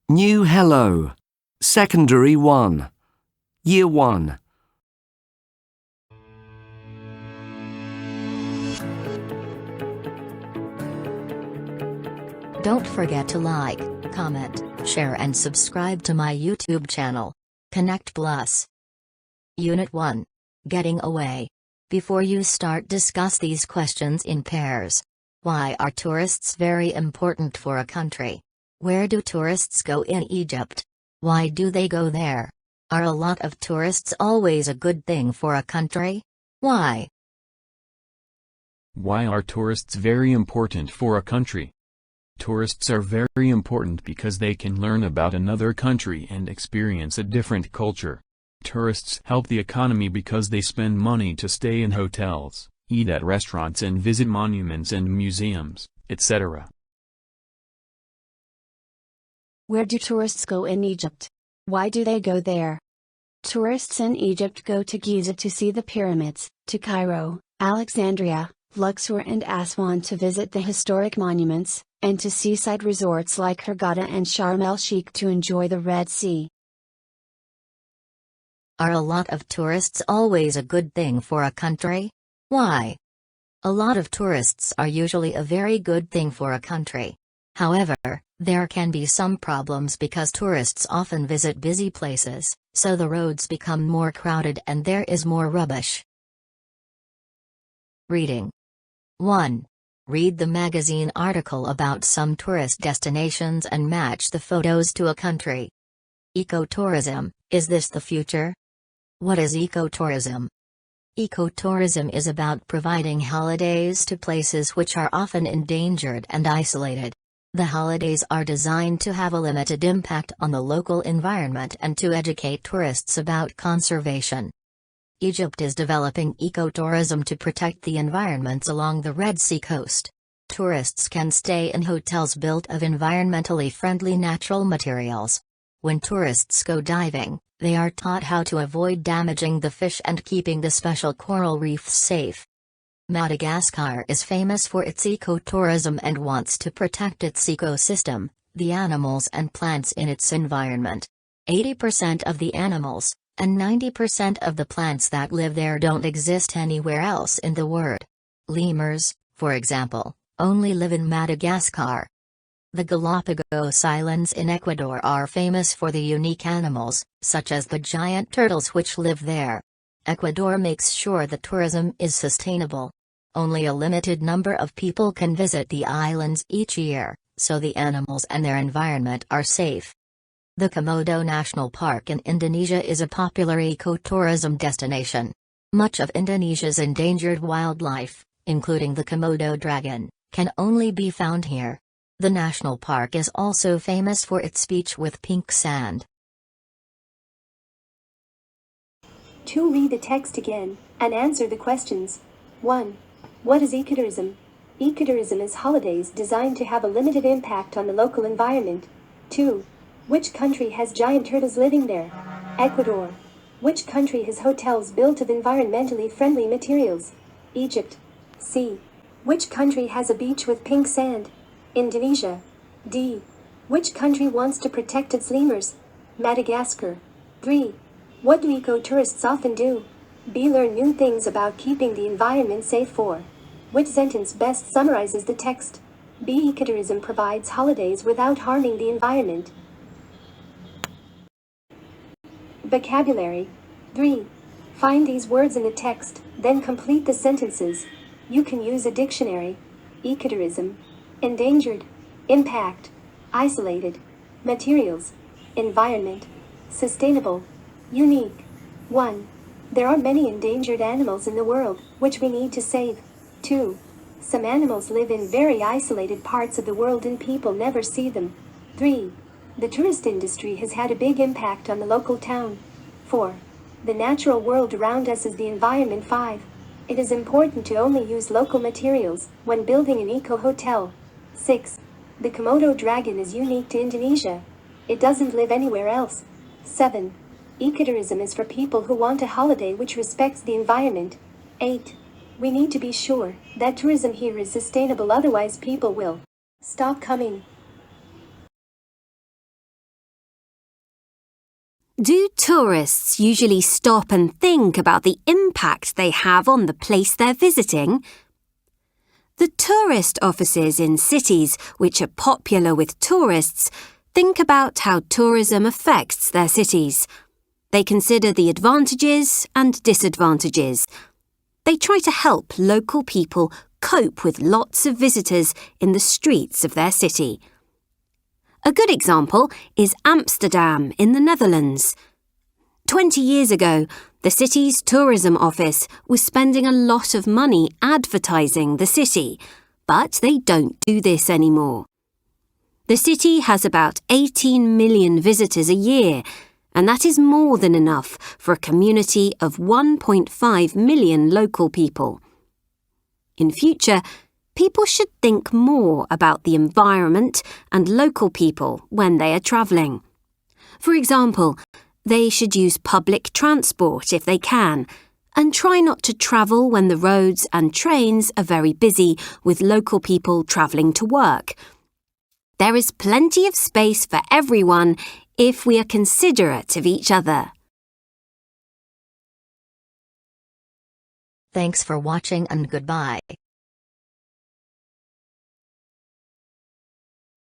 New Hello. Secondary 1. Year 1. Don't forget to like, comment, share and subscribe to my YouTube channel. Connect Plus. Unit 1. Getting away. Before you start, discuss these questions in pairs. Why are tourists very important for a country? Where do tourists go in Egypt? Why do they go there? Are a lot of tourists always a good thing for a country? Why? Why are tourists very important for a country? Tourists are very important because they can learn about another country and experience a different culture. Tourists help the economy because they spend money to stay in hotels, eat at restaurants and visit monuments and museums, etc. Where do tourists go in Egypt? Why do they go there? Tourists in Egypt go to Giza to see the pyramids, to Cairo, Alexandria, Luxor and Aswan to visit the historic monuments, and to seaside resorts like Hurghada and Sharm el-Sheikh to enjoy the Red Sea. Are a lot of tourists always a good thing for a country? Why? A lot of tourists are usually a very good thing for a country. However, there can be some problems because tourists often visit busy places, so the roads become more crowded and there is more rubbish. Reading. 1. Read the magazine article about some tourist destinations and match the photos to a country. Ecotourism, is this the future? What is ecotourism? Ecotourism is about providing holidays to places which are often endangered and isolated. The holidays are designed to have a limited impact on the local environment and to educate tourists about conservation. Egypt is developing ecotourism to protect the environments along the Red Sea coast. Tourists can stay in hotels built of environmentally friendly natural materials. When tourists go diving, they are taught how to avoid damaging the fish and keeping the special coral reefs safe. Madagascar is famous for its ecotourism and wants to protect its ecosystem, the animals and plants in its environment. 80% of the animals, and 90% of the plants that live there don't exist anywhere else in the world. Lemurs, for example, only live in Madagascar. The Galapagos Islands in Ecuador are famous for the unique animals, such as the giant turtles which live there. Ecuador makes sure that tourism is sustainable. Only a limited number of people can visit the islands each year, so the animals and their environment are safe. The Komodo National Park in Indonesia is a popular ecotourism destination. Much of Indonesia's endangered wildlife, including the Komodo dragon, can only be found here. The national park is also famous for its beach with pink sand. 2. Read the text again, and answer the questions. 1. What is ecotourism? Ecotourism is holidays designed to have a limited impact on the local environment. 2. Which country has giant turtles living there? Ecuador. Which country has hotels built of environmentally friendly materials? Egypt. C. Which country has a beach with pink sand? Indonesia. D. Which country wants to protect its lemurs? Madagascar. 3. What do ecotourists often do? B. Learn new things about keeping the environment safe. 4. Which sentence best summarizes the text? B. Ecotourism provides holidays without harming the environment. Vocabulary. 3. Find these words in the text, then complete the sentences. You can use a dictionary. Ecotourism. Endangered. Impact. Isolated. Materials. Environment. Sustainable. Unique. 1. There are many endangered animals in the world, which we need to save. 2. Some animals live in very isolated parts of the world and people never see them. 3. The tourist industry has had a big impact on the local town. 4. The natural world around us is the environment. 5. It is important to only use local materials when building an eco-hotel. 6. The Komodo dragon is unique to Indonesia. It doesn't live anywhere else. 7. Ecotourism is for people who want a holiday which respects the environment. 8. We need to be sure that tourism here is sustainable, otherwise people will stop coming. Do tourists usually stop and think about the impact they have on the place they're visiting? The tourist offices in cities which are popular with tourists think about how tourism affects their cities. They consider the advantages and disadvantages. They try to help local people cope with lots of visitors in the streets of their city. A good example is Amsterdam in the Netherlands. 20 years ago, the city's tourism office was spending a lot of money advertising the city, but they don't do this anymore. The city has about 18 million visitors a year, and that is more than enough for a community of 1.5 million local people. In future, people should think more about the environment and local people when they are travelling. For example, they should use public transport if they can, and try not to travel when the roads and trains are very busy with local people travelling to work. There is plenty of space for everyone if we are considerate of each other. Thanks for watching and goodbye.